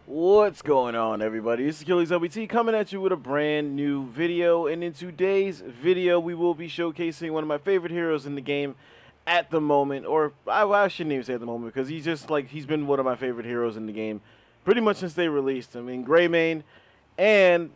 What's going on, everybody? This is Achilles LBT coming at you with a brand new video, and in today's video we will be showcasing one of my favorite heroes in the game at the moment, or I shouldn't even say at the moment because he's been one of my favorite heroes in the game pretty much since they released him in Greymane. And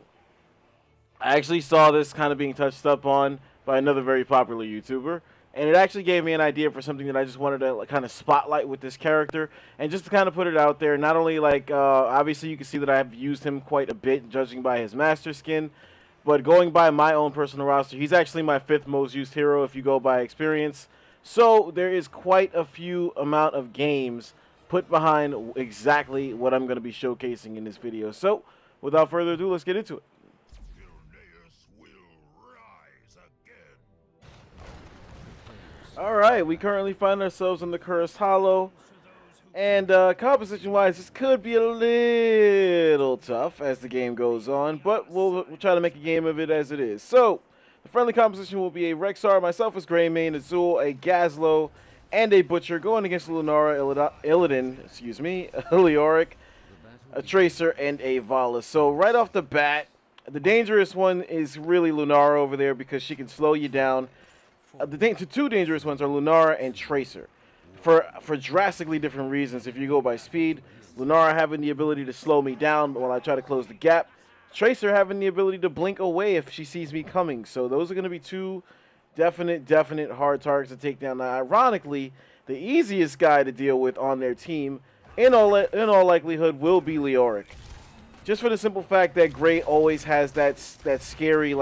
I actually saw this kind of being touched up on by another very popular YouTuber, and it actually gave me an idea for something that I just wanted to kind of spotlight with this character, and just to kind of put it out there. Not only obviously you can see that I've used him quite a bit, judging by his master skin, but going by my own personal roster, he's actually my 5th most used hero if you go by experience. So there is quite a few amount of games put behind exactly what I'm going to be showcasing in this video. So without further ado, let's get into it. Alright, we currently find ourselves in the Cursed Hollow, and composition-wise, this could be a little tough as the game goes on, but we'll try to make a game of it as it is. So, the friendly composition will be a Rexar, myself as Greymane, Azul, a Gazlo, and a Butcher, going against Lunara, Illidan, a Leoric, a Tracer, and a Vala. So, right off the bat, the dangerous one is really Lunara over there because she can slow you down. The two dangerous ones are Lunara and Tracer, for drastically different reasons. If you go by speed, Lunara having the ability to slow me down while I try to close the gap, Tracer having the ability to blink away if she sees me coming. So those are going to be two definite hard targets to take down. Now, ironically, the easiest guy to deal with on their team, in all likelihood, will be Leoric, just for the simple fact that Grey always has that scary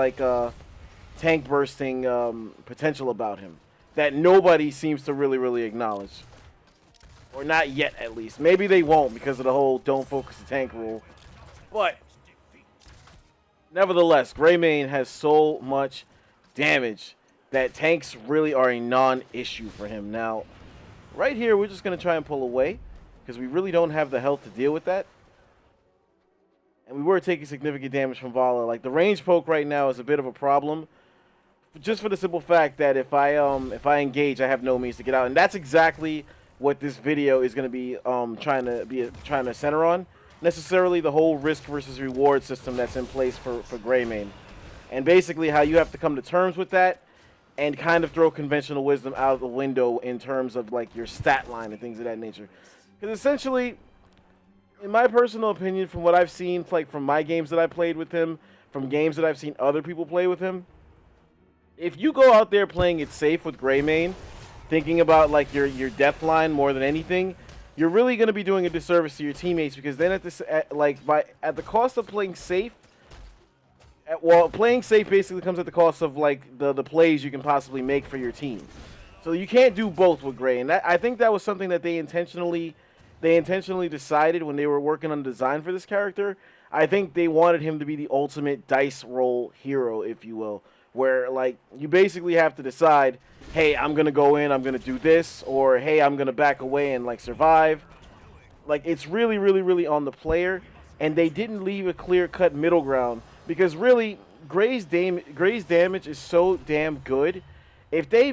tank bursting potential about him that nobody seems to really acknowledge, or not yet at least. Maybe they won't because of the whole don't focus the tank rule, but nevertheless, Greymane has so much damage that tanks really are a non-issue for him. Now right here we're just going to try and pull away because we really don't have the health to deal with that, and we were taking significant damage from Vala. Like, the range poke right now is a bit of a problem, just for the simple fact that if I engage, I have no means to get out, and that's exactly what this video is going to be trying to center on. Necessarily the whole risk versus reward system that's in place for Greymane, and basically how you have to come to terms with that, and kind of throw conventional wisdom out of the window in terms of like your stat line and things of that nature. Because essentially, in my personal opinion, from what I've seen, like from my games that I played with him, from games that I've seen other people play with him, if you go out there playing it safe with Greymane, thinking about like your depth line more than anything, you're really going to be doing a disservice to your teammates, because then at the cost of playing safe, playing safe basically comes at the cost of like the plays you can possibly make for your team. So you can't do both with Grey, and I think that was something that they intentionally decided when they were working on design for this character. I think they wanted him to be the ultimate dice roll hero, if you will, where like you basically have to decide, hey, I'm gonna go in, I'm gonna do this, or hey, I'm gonna back away and like survive. Like, it's really on the player, and they didn't leave a clear-cut middle ground, because really Grey's damage is so damn good. If they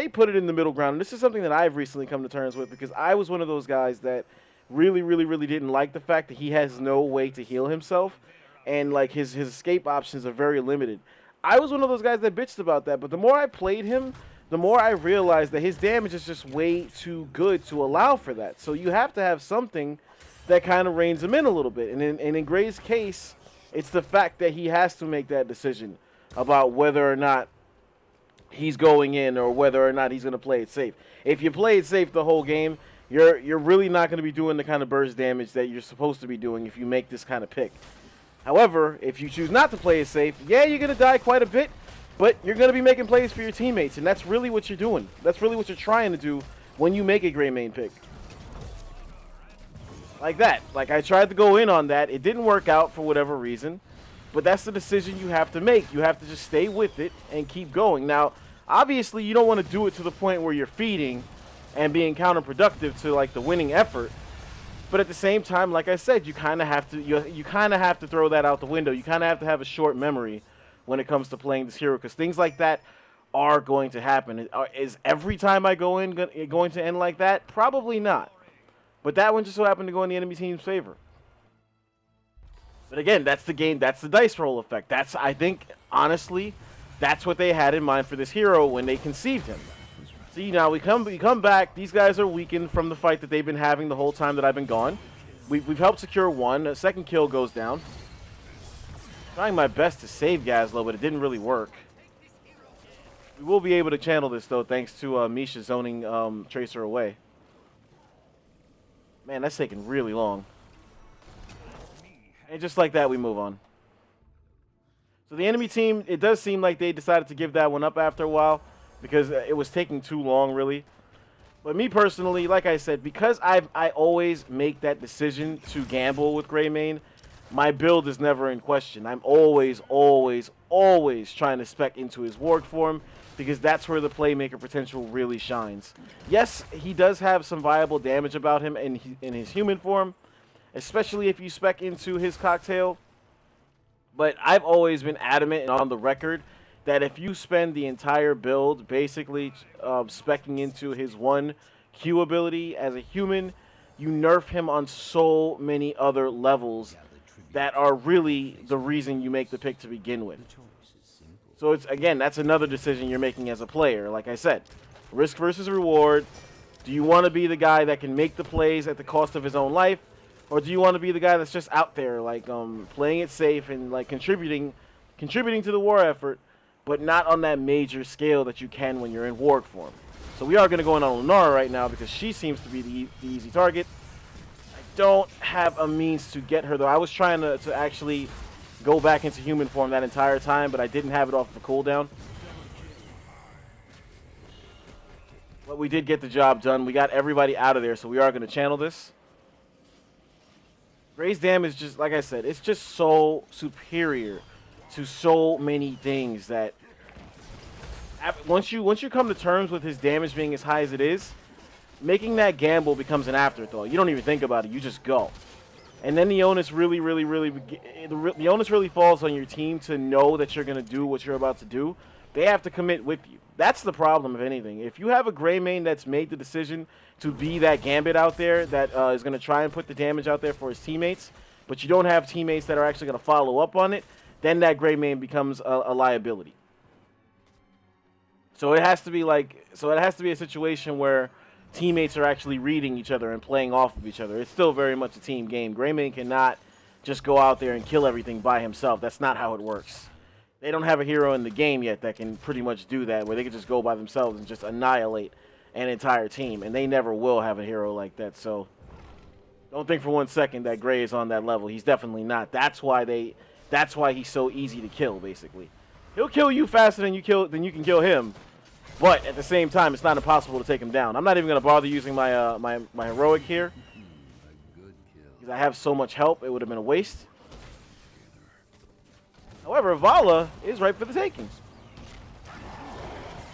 put it in the middle ground, and this is something that I've recently come to terms with, because I was one of those guys that really didn't like the fact that he has no way to heal himself, and like his escape options are very limited. I was one of those guys that bitched about that, but the more I played him, the more I realized that his damage is just way too good to allow for that. So you have to have something that kind of reins him in a little bit. And in Grey's case, it's the fact that he has to make that decision about whether or not he's going in or whether or not he's going to play it safe. If you play it safe the whole game, you're really not going to be doing the kind of burst damage that you're supposed to be doing if you make this kind of pick. However, if you choose not to play it safe, yeah, you're going to die quite a bit, but you're going to be making plays for your teammates, and that's really what you're doing. That's really what you're trying to do when you make a Greymane pick. Like that. Like, I tried to go in on that. It didn't work out for whatever reason, but that's the decision you have to make. You have to just stay with it and keep going. Now, obviously, you don't want to do it to the point where you're feeding and being counterproductive to, like, the winning effort. But at the same time, like I said, you kind of have to throw that out the window. You kind of have to have a short memory when it comes to playing this hero, because things like that are going to happen. Is every time I go in going to end like that? Probably not. But that one just so happened to go in the enemy team's favor. But again, that's the game. That's the dice roll effect. I think, honestly, that's what they had in mind for this hero when they conceived him. See, now we come back. These guys are weakened from the fight that they've been having the whole time that I've been gone. We've helped secure one. A second kill goes down. Trying my best to save Gazlo, but it didn't really work. We will be able to channel this, though, thanks to Misha zoning Tracer away. Man, that's taking really long. And just like that, we move on. So the enemy team, it does seem like they decided to give that one up after a while because it was taking too long, really. But me personally, like I said, because I always make that decision to gamble with Greymane, my build is never in question. I'm always, always, always trying to spec into his Warg form because that's where the playmaker potential really shines. Yes, he does have some viable damage about him in his human form, especially if you spec into his cocktail. But I've always been adamant and on the record that if you spend the entire build basically speccing into his one Q ability as a human, you nerf him on so many other levels that are really the reason you make the pick to begin with. So it's, again, that's another decision you're making as a player. Like I said, risk versus reward. Do you want to be the guy that can make the plays at the cost of his own life? Or do you want to be the guy that's just out there, like, playing it safe and, like, contributing to the war effort, but not on that major scale that you can when you're in Warg form? So we are going to go in on Lunara right now because she seems to be the easy target. I don't have a means to get her, though. I was trying to actually go back into human form that entire time, but I didn't have it off the cooldown. But we did get the job done. We got everybody out of there, so we are going to channel this. Gray's damage, just like I said, it's just so superior to so many things that once you come to terms with his damage being as high as it is, making that gamble becomes an afterthought. You don't even think about it. You just go. And then the onus really falls on your team to know that you're going to do what you're about to do. They have to commit with you. That's the problem, if anything. If you have a Greymane that's made the decision to be that Gambit out there that is going to try and put the damage out there for his teammates, but you don't have teammates that are actually going to follow up on it, then that Greymane becomes a liability. So it has to be a situation where teammates are actually reading each other and playing off of each other. It's still very much a team game. Greymane cannot just go out there and kill everything by himself. That's not how it works. They don't have a hero in the game yet that can pretty much do that, where they can just go by themselves and just annihilate an entire team, and they never will have a hero like that. So don't think for 1 second that Gray is on that level. He's definitely not. That's why he's so easy to kill, basically. He'll kill you faster than you can kill him, but at the same time, it's not impossible to take him down. I'm not even going to bother using my my heroic here because I have so much help. It would have been a waste. However, Vala is right for the taking.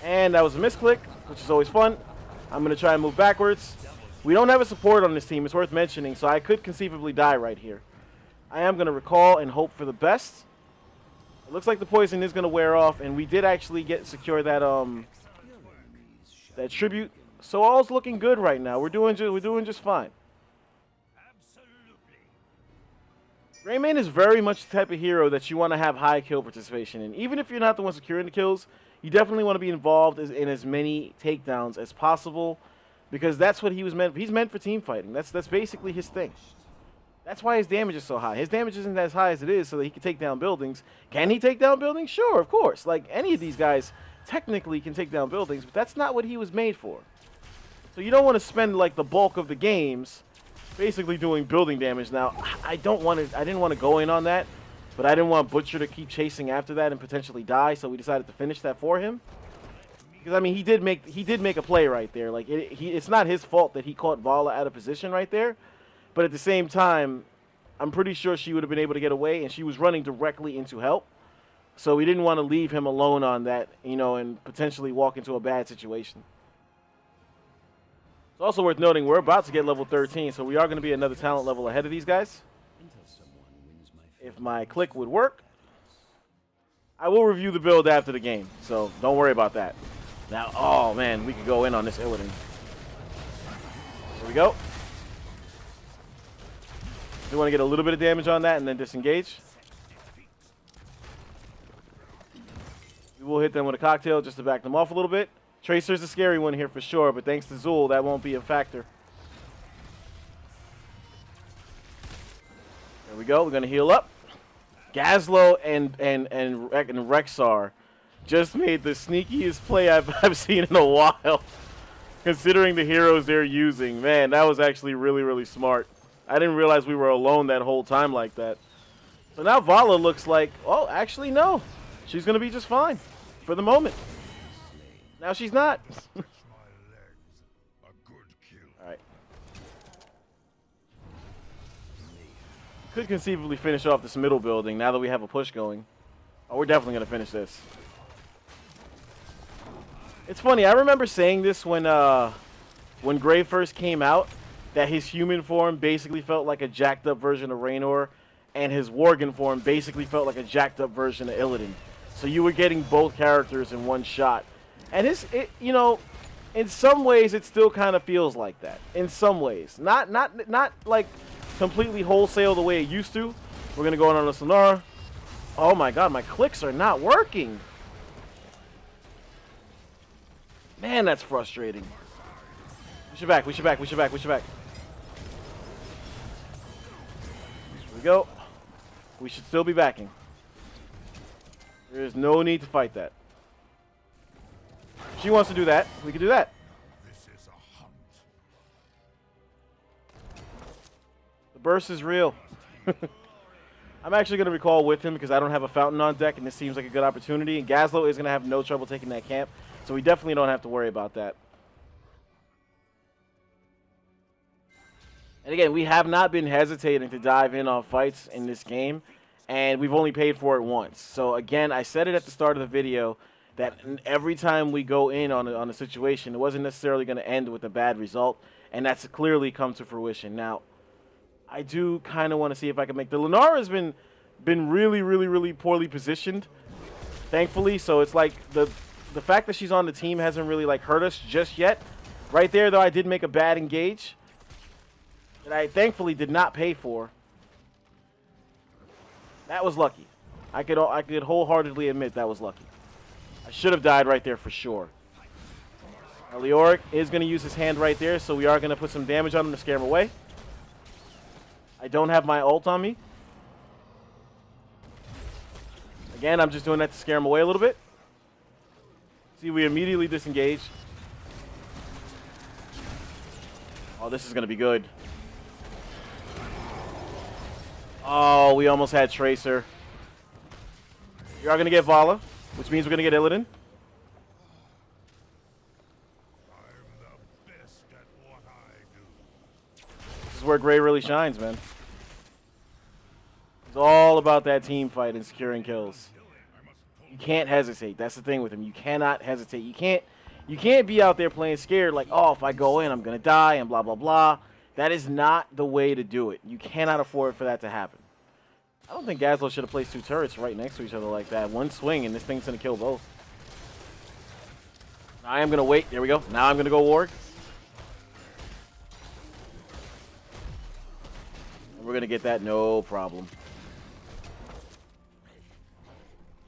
And that was a misclick, which is always fun. I'm going to try and move backwards. We don't have a support on this team. It's worth mentioning, so I could conceivably die right here. I am going to recall and hope for the best. It looks like the poison is going to wear off, and we did actually secure that that tribute. So all's looking good right now. We're doing just fine. Greymane is very much the type of hero that you want to have high kill participation in. Even if you're not the one securing the kills, you definitely want to be involved in as many takedowns as possible, because that's what he was meant for. He's meant for team fighting. That's basically his thing. That's why his damage is so high. His damage isn't as high as it is so that he can take down buildings. Can he take down buildings? Sure, of course. Like, any of these guys technically can take down buildings, but that's not what he was made for. So you don't want to spend, like, the bulk of the games basically doing building damage. Now, I didn't want to go in on that, but I didn't want Butcher to keep chasing after that and potentially die, so we decided to finish that for him. Because, I mean, he did make a play right there. Like, it's not his fault that he caught Vala out of position right there, but at the same time, I'm pretty sure she would have been able to get away, and she was running directly into help. So we didn't want to leave him alone on that, you know, and potentially walk into a bad situation. It's also worth noting we're about to get level 13, so we are going to be another talent level ahead of these guys. If my click would work, I will review the build after the game, so don't worry about that. Now, oh man, we could go in on this Illidan. Here we go. We want to get a little bit of damage on that and then disengage. We will hit them with a cocktail just to back them off a little bit. Tracer's a scary one here for sure, but thanks to Zul, that won't be a factor. There we go. We're going to heal up. Gazlo and Rexar just made the sneakiest play I've seen in a while, considering the heroes they're using. Man, that was actually really, really smart. I didn't realize we were alone that whole time like that. So now Vala looks like, oh, actually, no. She's going to be just fine for the moment. Now she's not. All right. Could conceivably finish off this middle building now that we have a push going. Oh, we're definitely going to finish this. It's funny. I remember saying this when Grey first came out, that his human form basically felt like a jacked up version of Raynor, and his Worgen form basically felt like a jacked up version of Illidan. So you were getting both characters in one shot. And you know, in some ways it still kind of feels like that. In some ways. Not like completely wholesale the way it used to. We're going to go on a Sonara. Oh my god, my clicks are not working. Man, that's frustrating. We should back. Here we go. We should still be backing. There is no need to fight that. If she wants to do that, we can do that. The burst is real. I'm actually going to recall with him because I don't have a fountain on deck, and this seems like a good opportunity. And Gazlo is going to have no trouble taking that camp, so we definitely don't have to worry about that. And again, we have not been hesitating to dive in on fights in this game, and we've only paid for it once. So again, I said it at the start of the video that every time we go in on a situation, it wasn't necessarily going to end with a bad result, and that's clearly come to fruition. Now, I do kind of want to see if I can make the Lunara has been really poorly positioned, thankfully. So it's like the fact that she's on the team hasn't really like hurt us just yet. Right there, though, I did make a bad engage that I thankfully did not pay for. That was lucky. I could wholeheartedly admit that was lucky. I should have died right there for sure. Now, Leoric is going to use his hand right there, so we are going to put some damage on him to scare him away. I don't have my ult on me. Again, I'm just doing that to scare him away a little bit. See, we immediately disengage. Oh, this is going to be good. Oh, we almost had Tracer. We are going to get Vala, which means we're going to get Illidan. This is where Grey really shines, man. It's all about that team fight and securing kills. You can't hesitate. That's the thing with him. You cannot hesitate. You can't be out there playing scared like, oh, if I go in, I'm going to die and blah, blah, blah. That is not the way to do it. You cannot afford for that to happen. I don't think Gazlo should have placed two turrets right next to each other like that. One swing, and this thing's going to kill both. I am going to wait. There we go. Now I'm going to go Warg. We're going to get that no problem.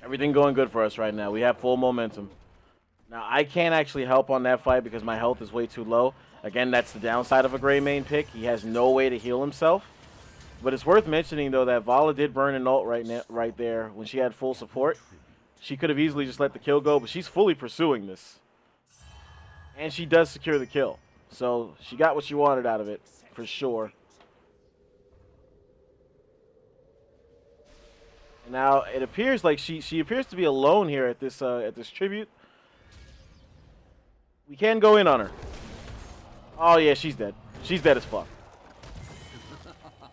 Everything going good for us right now. We have full momentum. Now, I can't actually help on that fight because my health is way too low. Again, that's the downside of a Greymane pick. He has no way to heal himself. But it's worth mentioning, though, that Vala did burn an ult right there when she had full support. She could have easily just let the kill go, but she's fully pursuing this. And she does secure the kill. So she got what she wanted out of it, for sure. And now it appears like she appears to be alone here at this tribute. We can go in on her. Oh, yeah, she's dead. She's dead as fuck.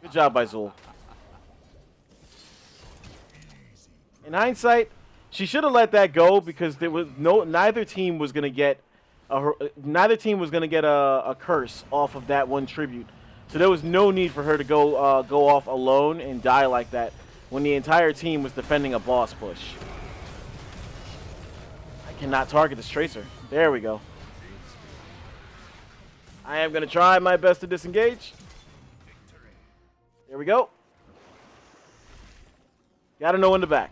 Good job by Zul. In hindsight, she should have let that go because there was neither team was gonna get a curse off of that one tribute. So there was no need for her to go off alone and die like that when the entire team was defending a boss push. I cannot target this Tracer. There we go. I am going to try my best to disengage. There we go. Gotta know when to back.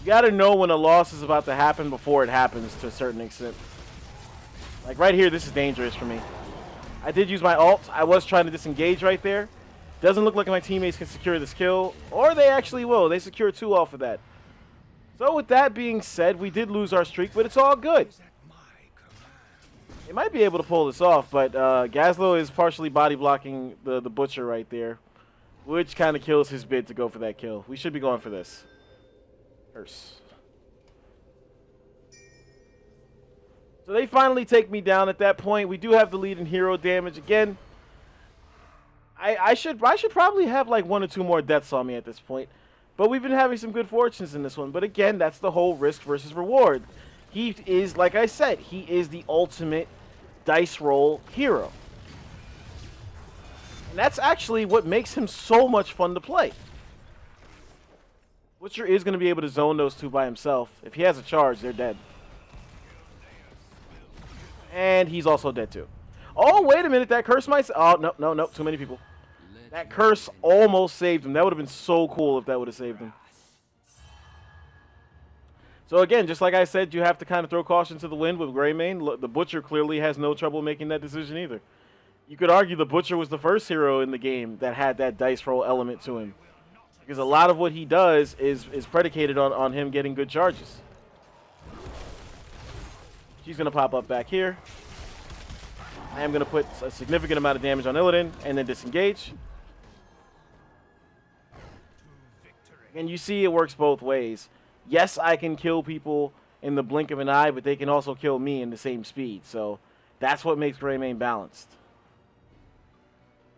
You gotta know when a loss is about to happen before it happens to a certain extent. Like right here, this is dangerous for me. I did use my ult. I was trying to disengage right there. Doesn't look like my teammates can secure this kill, or they actually will. They secure 2 off of that. So with that being said, we did lose our streak, but it's all good. They might be able to pull this off, but Gazlo is partially body blocking the Butcher right there, which kind of kills his bid to go for that kill. We should be going for this. Curse. So they finally take me down at that point. We do have the lead in hero damage again. I should probably have like 1 or 2 more deaths on me at this point. But we've been having some good fortunes in this one. But again, that's the whole risk versus reward. He is, like I said, he is the ultimate dice roll hero. And that's actually what makes him so much fun to play. Butcher is going to be able to zone those 2 by himself. If he has a charge, they're dead. And he's also dead too. Oh, wait a minute. That curse might... Oh, no. Too many people. That curse almost saved him. That would have been so cool if that would have saved him. So again, just like I said, you have to kind of throw caution to the wind with Greymane. The Butcher clearly has no trouble making that decision either. You could argue the Butcher was the first hero in the game that had that dice roll element to him. Because a lot of what he does is predicated on him getting good charges. She's going to pop up back here. I am going to put a significant amount of damage on Illidan and then disengage. And you see it works both ways. Yes, I can kill people in the blink of an eye, but they can also kill me in the same speed. So that's what makes Greymane balanced.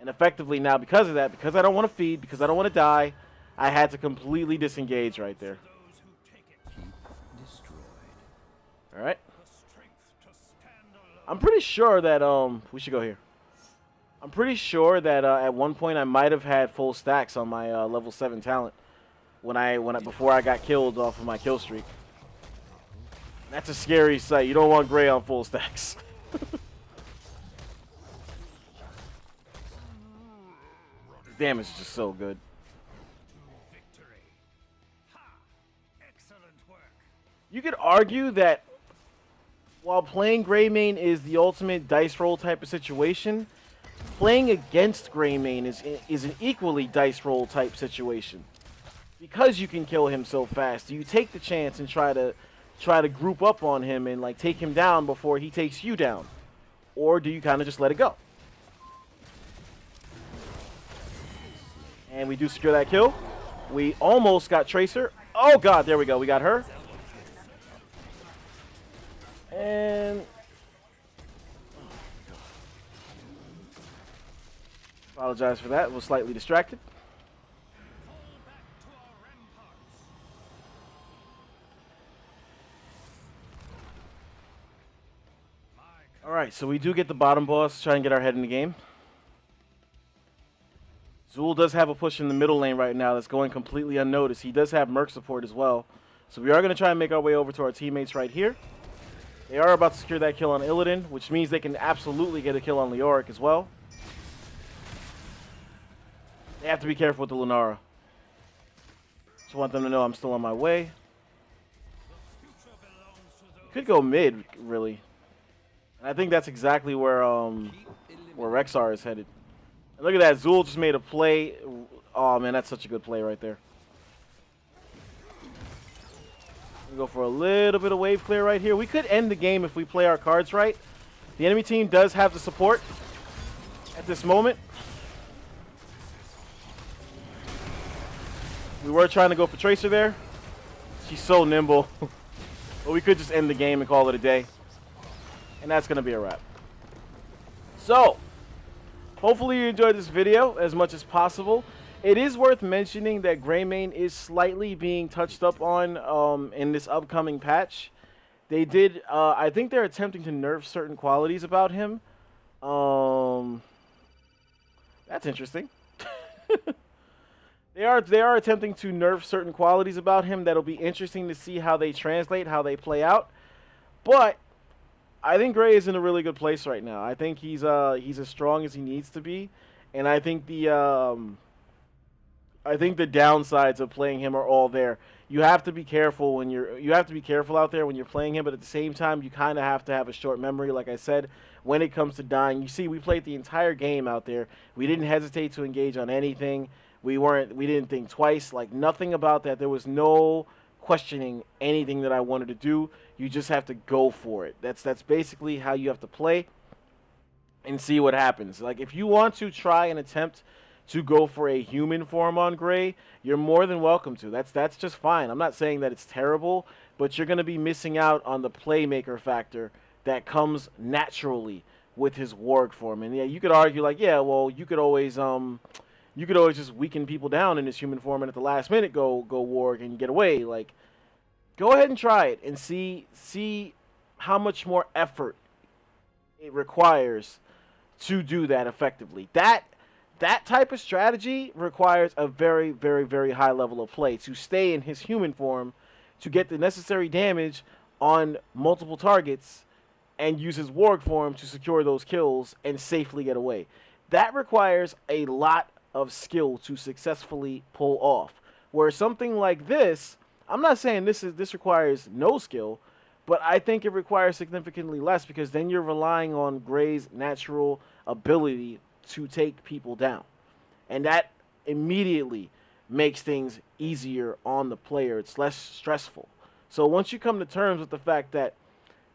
And effectively now, because of that, because I don't want to feed, because I don't want to die, I had to completely disengage right there. All right. I'm pretty sure that we should go here. I'm pretty sure that at one point I might have had full stacks on my level 7 talent before I got killed off of my kill streak. That's a scary sight. You don't want Gray on full stacks. The damage is just so good. You could argue that while playing Greymane is the ultimate dice roll type of situation, playing against Greymane is an equally dice roll type situation. Because you can kill him so fast, do you take the chance and try to group up on him and like take him down before he takes you down? Or do you kind of just let it go? And we do secure that kill. We almost got Tracer. Oh god, there we go. We got her. And apologize for that. Was slightly distracted. All right, so we do get the bottom boss. Try and get our head in the game. Zul does have a push in the middle lane right now that's going completely unnoticed. He does have Merc support as well. So we are going to try and make our way over to our teammates right here. They are about to secure that kill on Illidan, which means they can absolutely get a kill on Leoric as well. They have to be careful with the Lunara. Just want them to know I'm still on my way. Could go mid, really. And I think that's exactly where Rexar is headed. And look at that, Zul just made a play. Oh man, that's such a good play right there. We go for a little bit of wave clear right here. We could end the game if we play our cards right. The enemy team does have the support at this moment. We were trying to go for Tracer there. She's so nimble. But we could just end the game and call it a day. And that's going to be a wrap. So, hopefully you enjoyed this video as much as possible. It is worth mentioning that Greymane is slightly being touched up on in this upcoming patch. They did, I think they're attempting to nerf certain qualities about him. That's interesting. They are attempting to nerf certain qualities about him that'll be interesting to see how they translate, how they play out. But I think Gray is in a really good place right now. I think he's as strong as he needs to be. And I think the downsides of playing him are all there. You have to be careful you have to be careful out there when you're playing him, but at the same time you kind of have to have a short memory, like I said, when it comes to dying. You see, we played the entire game out there. We didn't hesitate to engage on anything. We didn't think twice, like nothing about that. There was no questioning anything that I wanted to do. You just have to go for it. That's basically how you have to play and see what happens. Like if you want to try and attempt to go for a human form on Gray, you're more than welcome to. That's just fine. I'm not saying that it's terrible, but you're going to be missing out on the playmaker factor that comes naturally with his warg form. And yeah, you could argue like, yeah, well, you could always just weaken people down in his human form and at the last minute go warg and get away. Like, go ahead and try it and see how much more effort it requires to do that effectively. That type of strategy requires a very, very, very high level of play to stay in his human form, to get the necessary damage on multiple targets, and use his warg form to secure those kills and safely get away. That requires a lot of skill to successfully pull off. Where something like this, I'm not saying this requires no skill, but I think it requires significantly less, because then you're relying on Gray's natural ability to take people down. And that immediately makes things easier on the player. It's less stressful. So once you come to terms with the fact that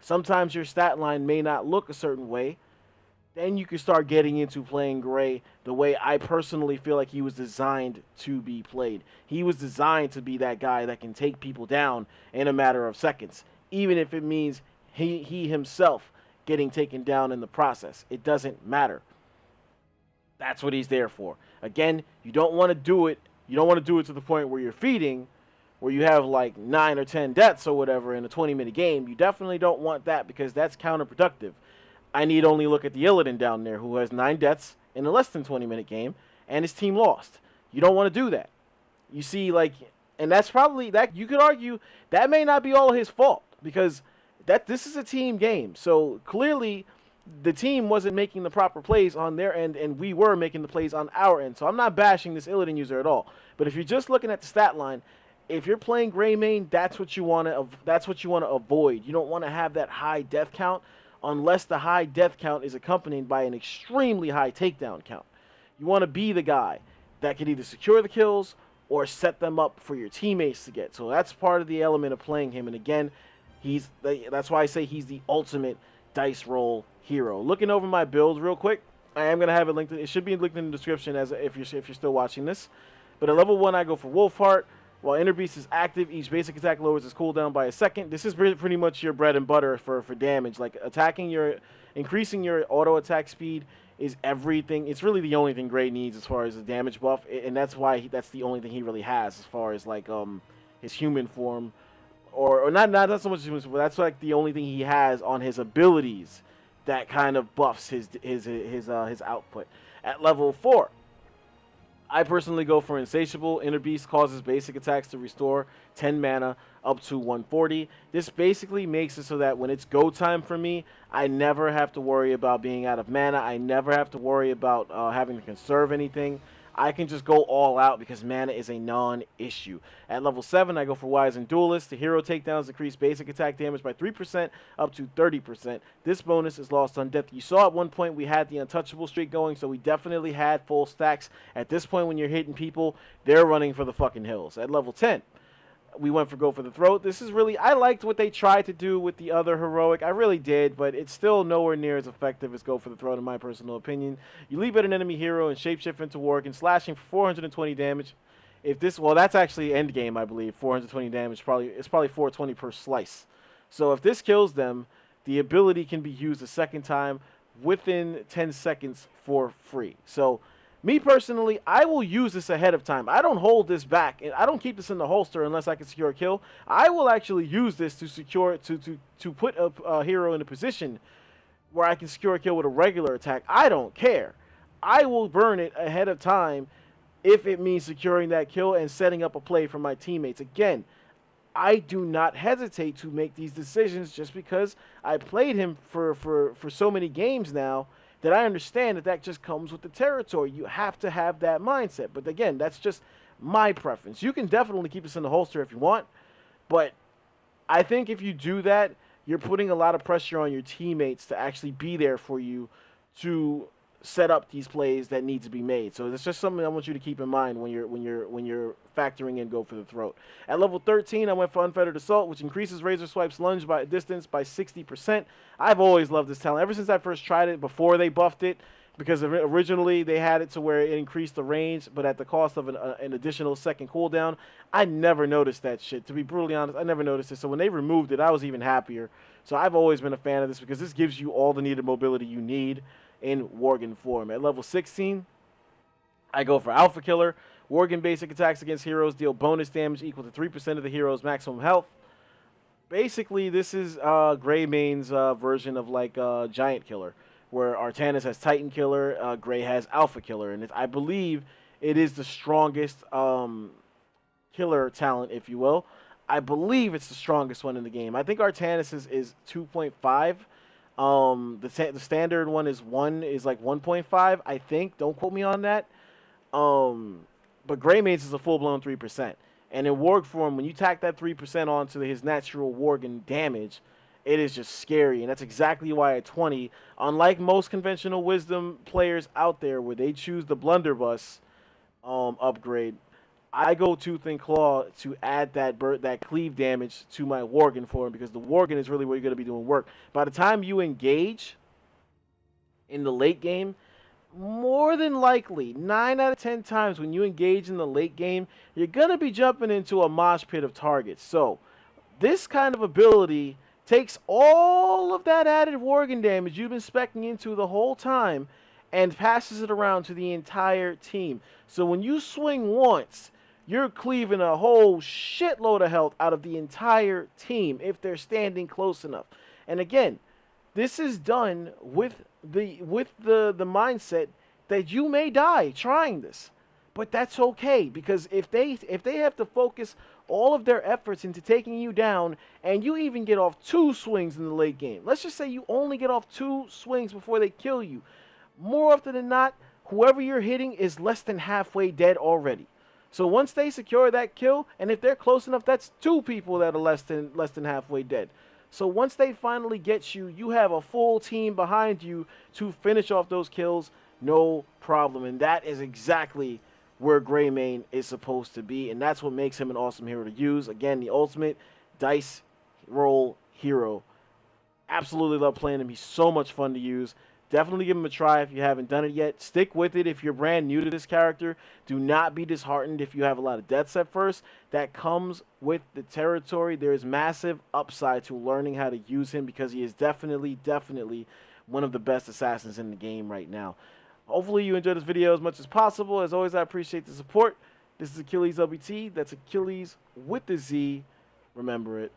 sometimes your stat line may not look a certain way, then you can start getting into playing Gray the way I personally feel like he was designed to be played. He was designed to be that guy that can take people down in a matter of seconds, even if it means he himself getting taken down in the process. It doesn't matter. That's what he's there for. Again, you don't want to do it. You don't want to do it to the point where you're feeding, where you have like 9 or 10 deaths or whatever in a 20-minute game. You definitely don't want that, because that's counterproductive. I need only look at the Illidan down there, who has 9 deaths in a less than 20-minute game, and his team lost. You don't want to do that. You see, like, and that's probably, that you could argue that may not be all his fault, because this is a team game. So clearly the team wasn't making the proper plays on their end, and we were making the plays on our end. So I'm not bashing this Illidan user at all. But if you're just looking at the stat line, if you're playing Greymane, that's what you want to avoid. You don't want to have that high death count, unless the high death count is accompanied by an extremely high takedown count. You want to be the guy that can either secure the kills or set them up for your teammates to get. So that's part of the element of playing him. And again, that's why I say he's the ultimate dice roll hero. Looking over my build real quick, I am going to have it linked. It should be linked in the description as if you're still watching this. But at level 1, I go for Wolfheart. While Inner Beast is active, each basic attack lowers its cooldown by a second. This is pretty much your bread and butter for damage. Like increasing your auto attack speed is everything. It's really the only thing Gray needs as far as the damage buff, and that's why that's the only thing he really has as far as like his human form, or not so much human form, but that's like the only thing he has on his abilities that kind of buffs his output. At level 4, I personally go for Insatiable. Inner Beast causes basic attacks to restore 10 mana up to 140. This basically makes it so that when it's go time for me, I never have to worry about being out of mana. I never have to worry about having to conserve anything. I can just go all out because mana is a non-issue. At level 7, I go for Wise and Duelist. The hero takedowns increase basic attack damage by 3% up to 30%. This bonus is lost on death. You saw at one point we had the untouchable streak going, so we definitely had full stacks. At this point, when you're hitting people, they're running for the fucking hills. At level 10, we went for Go for the Throat. This is really, I liked what they tried to do with the other heroic. I really did, but it's still nowhere near as effective as Go for the Throat in my personal opinion. You leap at an enemy hero and shapeshift into Warg and slashing for 420 damage. If this, well, that's actually end game, I believe. 420 damage, it's probably 420 per slice. So if this kills them, the ability can be used a second time within 10 seconds for free. So me personally, I will use this ahead of time. I don't hold this back, and I don't keep this in the holster unless I can secure a kill. I will actually use this to secure to put a hero in a position where I can secure a kill with a regular attack. I don't care. I will burn it ahead of time if it means securing that kill and setting up a play for my teammates. Again, I do not hesitate to make these decisions just because I played him for so many games now that I understand that just comes with the territory. You have to have that mindset. But again, that's just my preference. You can definitely keep this in the holster if you want, but I think if you do that, you're putting a lot of pressure on your teammates to actually be there for you to set up these plays that need to be made. So it's just something I want you to keep in mind when you're factoring in go for the throat. At level 13, I went for Unfettered Assault, which increases Razor Swipe's lunge by distance by 60%. I've always loved this talent ever since I first tried it before they buffed it, because originally they had it to where it increased the range, but at the cost of an additional second cooldown. I never noticed that shit. To be brutally honest, I never noticed it. So when they removed it, I was even happier. So I've always been a fan of this because this gives you all the needed mobility you need in Worgen form. At level 16, I go for Alpha Killer. Worgen basic attacks against heroes deal bonus damage equal to 3% of the hero's maximum health. Basically, this is Greymane's version of like Giant Killer, where Artanis has Titan Killer, Grey has Alpha Killer, and I believe it is the strongest killer talent, if you will. I believe it's the strongest one in the game. I think Artanis is 2.5. The standard one is like 1.5, I think. Don't quote me on that. But Greymane's is a full-blown 3%. And in Warg form, when you tack that 3% onto his natural Worgen damage, it is just scary. And that's exactly why at 20, unlike most conventional Wisdom players out there where they choose the Blunderbuss upgrade, I go Tooth and Claw to add that cleave damage to my Worgen form, because the Worgen is really where you're going to be doing work. By the time you engage in the late game, more than likely, 9 out of 10 times when you engage in the late game, you're going to be jumping into a mosh pit of targets. So this kind of ability takes all of that added Worgen damage you've been speccing into the whole time and passes it around to the entire team. So when you swing once, you're cleaving a whole shitload of health out of the entire team if they're standing close enough. And again, this is done with the mindset that you may die trying this. But that's okay, because if they have to focus all of their efforts into taking you down, and you even get off 2 swings in the late game. Let's just say you only get off 2 swings before they kill you. More often than not, whoever you're hitting is less than halfway dead already. So once they secure that kill, and if they're close enough, that's 2 people that are less than halfway dead. So once they finally get you, you have a full team behind you to finish off those kills, no problem. And that is exactly where Greymane is supposed to be, and that's what makes him an awesome hero to use. Again, the ultimate dice roll hero. Absolutely love playing him. He's so much fun to use. Definitely give him a try if you haven't done it yet. Stick with it if you're brand new to this character. Do not be disheartened if you have a lot of deaths at first. That comes with the territory. There is massive upside to learning how to use him, because he is definitely one of the best assassins in the game right now. Hopefully you enjoyed this video as much as possible. As always, I appreciate the support. This is Achilles LBT. That's Achilles with the Z. Remember it.